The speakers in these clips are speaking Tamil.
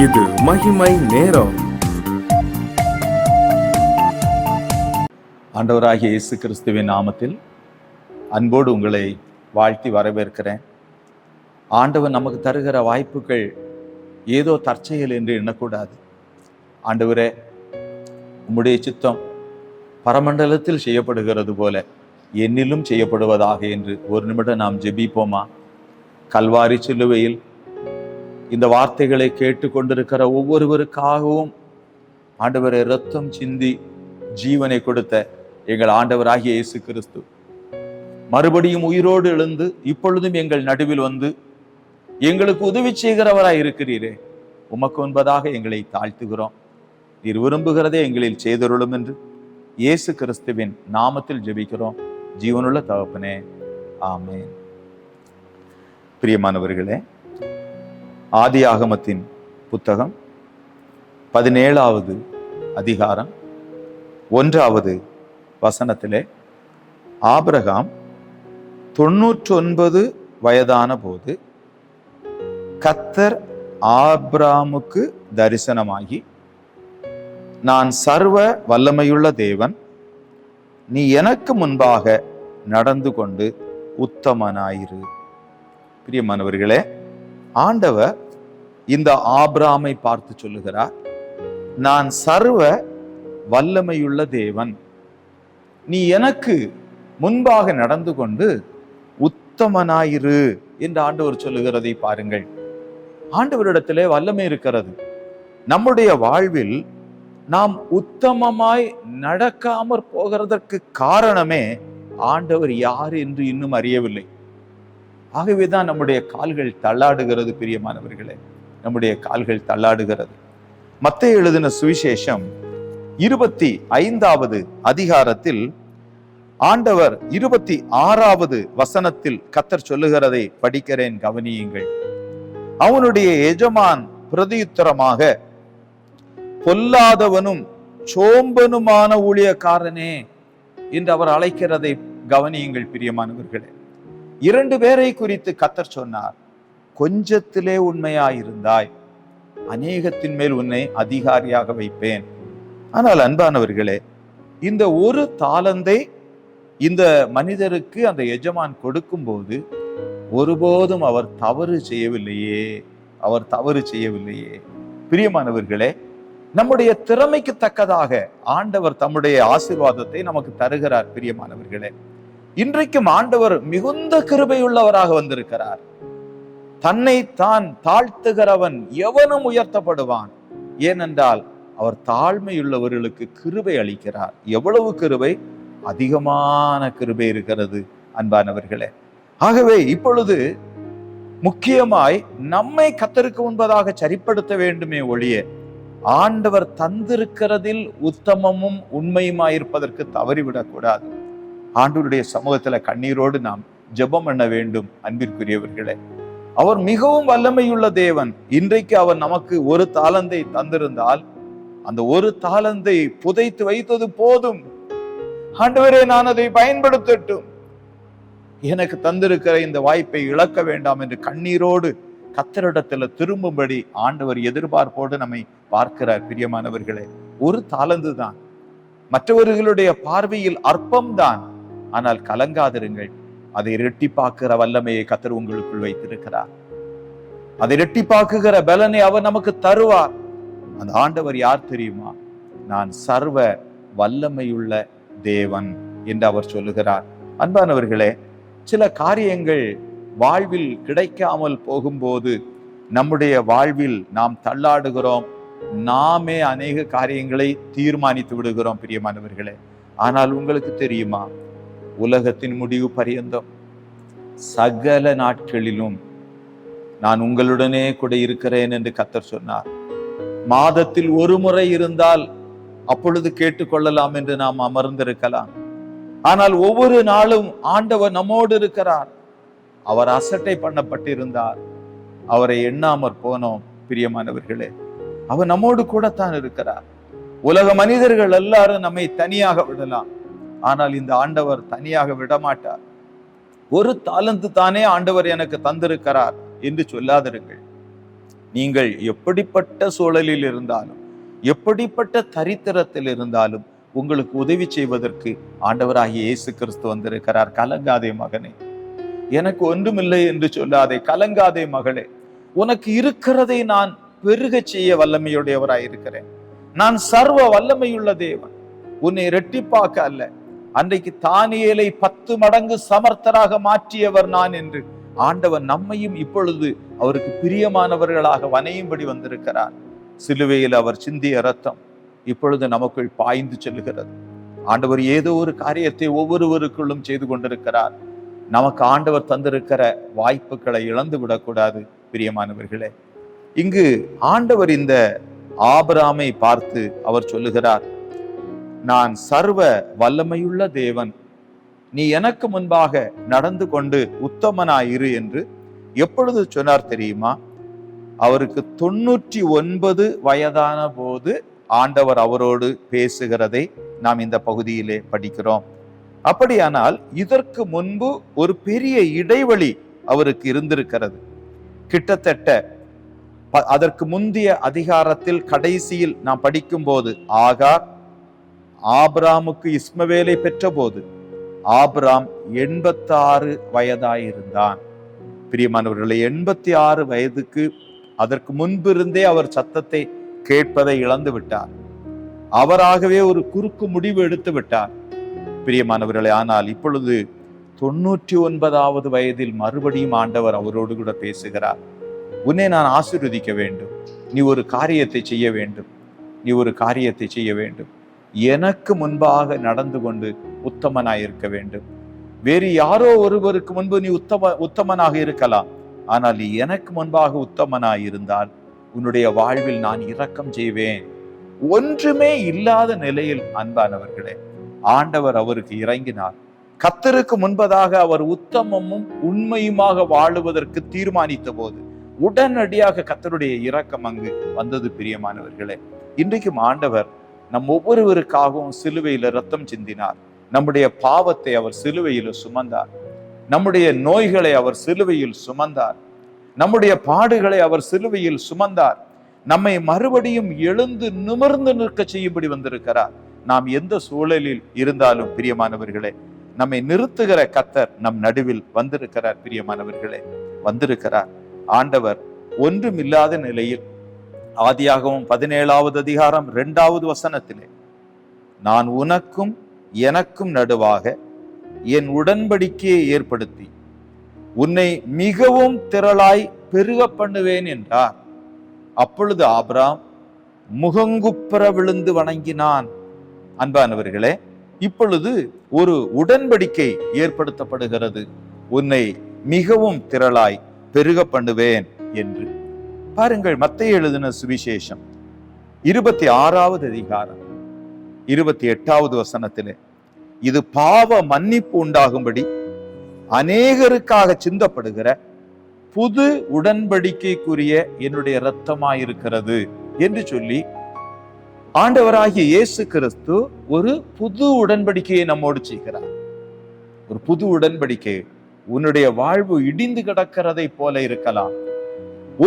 இது மகிமை நேரம். ஆண்டவராகிய இயேசு கிறிஸ்துவின் நாமத்தில் அன்போடு உங்களை வாழ்த்தி வரவேற்கிறேன். ஆண்டவர் நமக்கு தருகிற வாய்ப்புகள் ஏதோ தற்செயல் என்று எண்ணக்கூடாது. ஆண்டவரே, உம்முடைய சித்தம் பரமண்டலத்தில் செய்யப்படுகிறது போல என்னிலும் செய்யப்படுவதாக என்று ஒரு நிமிடம் நாம் ஜெபிப்போமா? கல்வாரி சிலுவையில் இந்த வார்த்தைகளை கேட்டுக்கொண்டிருக்கிற ஒவ்வொருவருக்காகவும் ஆண்டவரை இரத்தம் சிந்தி ஜீவனை கொடுத்த எங்கள் ஆண்டவராகிய இயேசு கிறிஸ்து மறுபடியும் உயிரோடு எழுந்து இப்பொழுதும் எங்கள் நடுவில் வந்து எங்களுக்கு உதவி செய்கிறவராய் இருக்கிறீரே, உமக்கு முன்பதாக எங்களை தாழ்த்துகிறோம். நீர் விரும்புகிறதே எங்களில் செய்தருளும் என்று இயேசு கிறிஸ்துவின் நாமத்தில் ஜெபிக்கிறோம் ஜீவனுள்ள தகப்பனே, ஆமென். பிரியமானவர்களே, ஆதியாகமத்தின் புத்தகம் 17வது அதிகாரம் 1வது வசனத்திலே, ஆபிரகாம் 99 வயதான போது கர்த்தர் ஆபிரகாமுக்கு தரிசனமாகி, நான் சர்வ வல்லமையுள்ள தேவன், நீ எனக்கு முன்பாக நடந்து கொண்டு உத்தமனாயிரு. பிரியமானவர்களே, ஆண்டவர் இந்த ஆபிரகாமை பார்த்து சொல்லுகிறார், நான் சர்வ வல்லமையுள்ள தேவன், நீ எனக்கு முன்பாக நடந்து கொண்டு உத்தமனாயிரு என்று ஆண்டவர் சொல்லுகிறதை பாருங்கள். ஆண்டவரிடத்திலே வல்லமை இருக்கிறது. நம்முடைய வாழ்வில் நாம் உத்தமமாய் நடக்காமற் போகிறதற்கு காரணமே ஆண்டவர் யார் என்று இன்னும் அறியவில்லை. ஆகவேதான் நம்முடைய கால்கள் தள்ளாடுகிறது. பிரியமானவர்களே, நம்முடைய கால்கள் தள்ளாடுகிறது. மத்தேயு எழுதின சுவிசேஷம் 25வது அதிகாரத்தில் ஆண்டவர் 26வது வசனத்தில் கர்த்தர் சொல்லுகிறதை படிக்கிறேன், கவனியுங்கள். அவனுடைய எஜமான் பிரதியுத்தரமாக, பொல்லாதவனும் சோம்பனுமான ஊழியக்காரனே என்று அவர் அழைக்கிறதை கவனியுங்கள். பிரியமானவர்களே, 2 பேரை குறித்து கர்த்தர் சொன்னார். கொஞ்சத்திலே உண்மையாயிருந்தாய், அநேகத்தின் மேல் உன்னை அதிகாரியாக வைப்பேன். ஆனால் அன்பானவர்களே, இந்த ஒரு தாலந்தை இந்த மனிதருக்கு அந்த எஜமான் கொடுக்கும் போது ஒருபோதும் அவர் தவறு செய்யவில்லையே. பிரியமானவர்களே, நம்முடைய திறமைக்கு தக்கதாக ஆண்டவர் தம்முடைய ஆசீர்வாதத்தை நமக்கு தருகிறார். பிரியமானவர்களே, இன்றைக்கும் ஆண்டவர் மிகுந்த கிருபையுள்ளவராக வந்திருக்கிறார். தன்னை தான் தாழ்த்துகிறவன் எவனும் உயர்த்தப்படுவான். ஏனென்றால் அவர் தாழ்மையுள்ளவர்களுக்கு கிருபை அளிக்கிறார். எவ்வளவு கிருபை? அதிகமான கிருபை இருக்கிறது அன்பானவர்களே. ஆகவே இப்பொழுது முக்கியமாய் நம்மை கர்த்தருக்கு முன்பதாக சரிப்படுத்த வேண்டுமே ஒழிய ஆண்டவர் தந்திருக்கிறதில் உத்தமமும் உண்மையுமாயிருப்பதற்கு தவறிவிடக்கூடாது. ஆண்டவருடைய சமூகத்துல கண்ணீரோடு நாம் ஜெபம் பண்ண வேண்டும். அன்பிற்குரியவர்களே, அவர் மிகவும் வல்லமையுள்ள தேவன். இன்றைக்கு அவர் நமக்கு ஒரு தாலந்தை தந்திருந்தால் அந்த ஒரு தாலந்தை புதைத்து வைத்தது போதும். ஆண்டவரே, நான் அதை பயன்படுத்தட்டும், எனக்கு தந்திருக்கிற இந்த வாய்ப்பை இழக்க வேண்டாம் என்று கண்ணீரோடு கர்த்தரிடத்துல திரும்பும்படி ஆண்டவர் எதிர்பார்ப்போடு நம்மை பார்க்கிறார். பிரியமானவர்களே, ஒரு தாலந்து தான், மற்றவர்களுடைய பார்வையில் அற்பம்தான். ஆனால் கலங்காதிருங்கள், அதை இரட்டிப்பாக்குகிற வல்லமையை கர்த்தர் உங்களுக்குள் வைத்திருக்கிறார். அதை இரட்டிப்பாக்குகிற பலனை அவர் நமக்கு தருவார். அந்த ஆண்டவர் யார் தெரியுமா? நான் சர்வ வல்லமையுள்ள தேவன் என்று அவர் சொல்லுகிறார். அன்பானவர்களே, சில காரியங்கள் வாழ்வில் கிடைக்காமல் போகும்போது நம்முடைய வாழ்வில் நாம் தள்ளாடுகிறோம். நாமே அநேக காரியங்களை தீர்மானித்து விடுகிறோம். பிரியமானவர்களே, ஆனால் உங்களுக்கு தெரியுமா, உலகத்தின் முடிவு பரியந்தம் சகல நாட்களிலும் நான் உங்களுடனே கூட இருக்கிறேன் என்று கர்த்தர் சொன்னார். மாதத்தில் ஒரு முறை இருந்தால் அப்பொழுது கேட்டுக்கொள்ளலாம் என்று நாம் அமர்ந்திருக்கலாம். ஆனால் ஒவ்வொரு நாளும் ஆண்டவர் நம்மோடு இருக்கிறார். அவர் அசட்டை பண்ணப்பட்டிருந்தார், அவரை எண்ணாமற் போனோம். பிரியமானவர்களே, அவர் நம்மோடு கூடத்தான் இருக்கிறார். உலக மனிதர்கள் எல்லாரும் நம்மை தனியாக விடலாம், ஆனால் இந்த ஆண்டவர் தனியாக விடமாட்டார். ஒரு தாலந்து தானே ஆண்டவர் எனக்கு தந்திருக்கிறார் என்று சொல்லாதிருங்கள். நீங்கள் எப்படிப்பட்ட சூழலில் இருந்தாலும், எப்படிப்பட்ட தரித்திரத்தில் இருந்தாலும் உங்களுக்கு உதவி செய்வதற்கு ஆண்டவராகிய இயேசு கிறிஸ்து வந்திருக்கிறார். கலங்காதே மகனே, எனக்கு ஒன்றுமில்லை என்று சொல்லாதே. கலங்காதே மகளே, உனக்கு இருக்கிறதை நான் பெருக செய்ய வல்லமையுடையவராய் இருக்கிறேன். நான் சர்வ வல்லமையுள்ள தேவன், உன்னை இரட்டிப்பாக்க அல்ல. அன்றைக்கு தானியேலை 10 மடங்கு சமர்த்தராக மாற்றியவர் நான் என்று ஆண்டவர் நம்மையும் இப்பொழுது அவருக்கு பிரியமானவர்களாக வனையும்படி வந்திருக்கிறார். சிலுவையில் அவர் சிந்திய இரத்தம் இப்பொழுது நமக்குள் பாய்ந்து செல்லுகிறது. ஆண்டவர் ஏதோ ஒரு காரியத்தை ஒவ்வொருவருக்குள்ளும் செய்து கொண்டிருக்கிறார். நமக்கு ஆண்டவர் தந்திருக்கிற வாய்ப்புகளை இழந்து விடக்கூடாது. பிரியமானவர்களே, இங்கு ஆண்டவர் இந்த ஆபிரகாமை பார்த்து அவர் சொல்லுகிறார், நான் சர்வ வல்லமையுள்ள தேவன், நீ எனக்கு முன்பாக நடந்து கொண்டு உத்தமனாயிரு என்று எப்பொழுது சொன்னார் தெரியுமா? அவருக்கு 99 வயதான போது ஆண்டவர் அவரோடு பேசுகிறதை நாம் இந்த பகுதியிலே படிக்கிறோம். அப்படியானால் இதற்கு முன்பு ஒரு பெரிய இடைவெளி அவருக்கு இருந்திருக்கிறது. கிட்டத்தட்ட அதற்கு முந்தைய அதிகாரத்தில் கடைசியில் நாம் படிக்கும் போது ஆகார் ஆபிரகாமுக்கு இஸ்மவேலை பெற்ற போது ஆபிரகாம் 86 வயதாயிருந்தான். பிரியமானவர்களே, 86 வயதுக்கு அதற்கு முன்பிருந்தே அவர் சத்தத்தை கேட்பதை இழந்து விட்டார். அவராகவே ஒரு குறுக்கு முடிவு எடுத்து விட்டார். பிரியமானவர்களே, ஆனால் இப்பொழுது 99வது வயதில் மறுபடியும் ஆண்டவர் அவரோடு கூட பேசுகிறார். உன்னை நான் ஆசீர்வதிக்க வேண்டும், நீ ஒரு காரியத்தை செய்ய வேண்டும், நீ ஒரு காரியத்தை செய்ய வேண்டும். எனக்கு முன்பாக நடந்து கொண்டு உத்தமனாய் இருக்க வேண்டும். வேறு யாரோ ஒருவருக்கு முன்பு நீ உத்தமனாக இருக்கலாம், ஆனால் நீ எனக்கு முன்பாக உத்தமனாய் இருந்தால் உன்னுடைய வாழ்வில் நான் இரக்கம் செய்வேன். ஒன்றுமே இல்லாத நிலையில் அன்பானவர்களே ஆண்டவர் அவருக்கு இறங்கினார். கர்த்தருக்கு முன்பதாக அவர் உத்தமமும் உண்மையுமாக வாழுவதற்கு தீர்மானித்த போது உடனடியாக கர்த்தருடைய இரக்கம் அங்கு வந்தது. பிரியமானவர்களே, இன்றைக்கும் ஆண்டவர் நம் ஒவ்வொருவருக்காகவும் சிலுவையில ரத்தம் சிந்தினார். நம்முடைய பாவத்தை அவர் சிலுவையில் சுமந்தார். நம்முடைய நோய்களை அவர் சிலுவையில் சுமந்தார். நம்முடைய பாடுகளை அவர் சிலுவையில் சுமந்தார். நம்மை மறுபடியும் எழுந்து நிமிர்ந்து நிற்க செய்யும்படி வந்திருக்கிறார். நாம் எந்த சூழலில் இருந்தாலும் பிரியமானவர்களே, நம்மை நிறுத்துகிற கர்த்தர் நம் நடுவில் வந்திருக்கிறார். பிரியமானவர்களே, வந்திருக்கிறார். ஆண்டவர் ஒன்றுமில்லாத நிலையில் ஆதியாகமம் 17வது அதிகாரம் 2வது வசனத்திலே, நான் உனக்கும் எனக்கும் நடுவாக என் உடன்படிக்கையை ஏற்படுத்தி உன்னை மிகவும் திரளாய் பெருக பண்ணுவேன் என்றார். அப்பொழுது ஆபிரகாம் முகங்குப்புற விழுந்து வணங்கினான். அன்பானவர்களே, இப்பொழுது ஒரு உடன்படிக்கை ஏற்படுத்தப்படுகிறது, உன்னை மிகவும் திரளாய் பெருக பண்ணுவேன் என்று. பாருங்கள், மத்தேயு எழுதின சுவிசேஷம் 26வது அதிகாரம் 28வது வசனத்திலே, இது பாவ மன்னிப்பு உண்டாகும்படி அநேகருக்காக சிந்தப்படுகிற புது உடன்படிக்கைக்குரிய என்னுடைய இரத்தமாயிருக்கிறது என்று சொல்லி ஆண்டவராகிய இயேசு கிறிஸ்து ஒரு புது உடன்படிக்கையை நம்மோடு செய்கிறார். ஒரு புது உடன்படிக்கை. உன்னுடைய வாழ்வு இடிந்து கிடக்கிறதை போல இருக்கலாம்,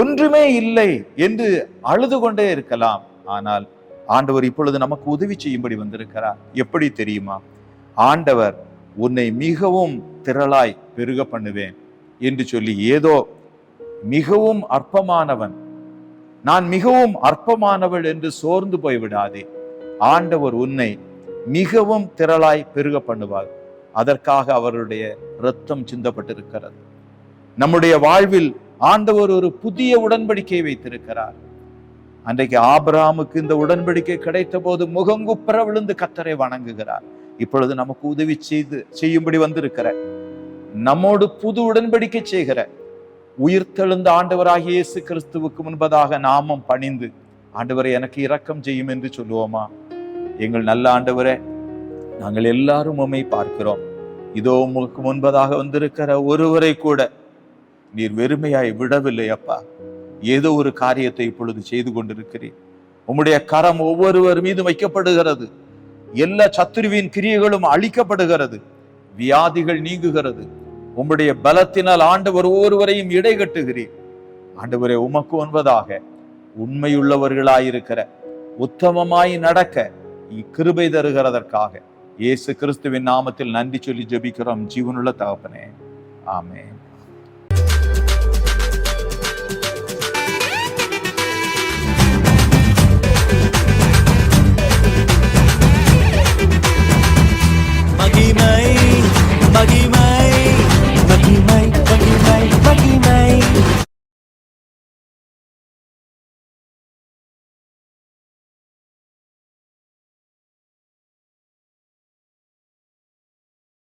ஒன்றுமே இல்லை என்று அழுது கொண்டே இருக்கலாம். ஆனால் ஆண்டவர் இப்பொழுது நமக்கு உதவி செய்யும்படி வந்திருக்கிறார். எப்படி தெரியுமா? ஆண்டவர் உன்னை மிகவும் திரளாய் பெருக பண்ணுவேன் என்று சொல்லி, ஏதோ மிகவும் அற்பமானவன், நான் மிகவும் அற்பமானவள் என்று சோர்ந்து போய்விடாதே. ஆண்டவர் உன்னை மிகவும் திரளாய் பெருக பண்ணுவார். அதற்காக அவருடைய இரத்தம் சிந்தப்பட்டிருக்கிறது. நம்முடைய வாழ்வில் ஆண்டவர் ஒரு புதிய உடன்படிக்கையை வைத்திருக்கிறார். அன்றைக்கு ஆபிரகாமுக்கு இந்த உடன்படிக்கை கிடைத்த போது முகங்குப்புற விழுந்து கர்த்தரை வணங்குகிறார். இப்பொழுது நமக்கு உதவி செய்யும்படி வந்திருக்கிற, நம்மோடு புது உடன்படிக்கை செய்கிற உயிர்த்தெழுந்த ஆண்டவராகிய இயேசு கிறிஸ்துவுக்கு முன்பதாக நாமும் பணிந்து, ஆண்டவரை எனக்கு இரக்கம் செய்யும் என்று சொல்லுவோமா? எங்கள் நல்ல ஆண்டவரே, நாங்கள் எல்லாரும் உம்மை பார்க்கிறோம். இதோ உங்களுக்கு முன்பதாக வந்திருக்கிற ஒருவரை கூட நீர் வெறுமையாய் விடவில்லை அப்பா. ஏதோ ஒரு காரியத்தை இப்பொழுது செய்து கொண்டிருக்கிறேன். உம்முடைய கரம் ஒவ்வொருவர் மீது வைக்கப்படுகிறது. எல்லா சத்துருவின் கிரியைகளும் அழிக்கப்படுகிறது. வியாதிகள் நீங்குகிறது. உம்முடைய பலத்தினால் ஆண்டவர் ஒவ்வொருவரையும் இடை கட்டுகிறீர். ஆண்டவரே, உமக்கு ஒன்பதாக உண்மையுள்ளவர்களாயிருக்கிற, உத்தமமாய் நடக்க கிருபை தருகிறதற்காக இயேசு கிறிஸ்துவின் நாமத்தில் நன்றி சொல்லி ஜெபிக்கிறோம் ஜீவனுள்ள தகப்பனே. ஆமென்.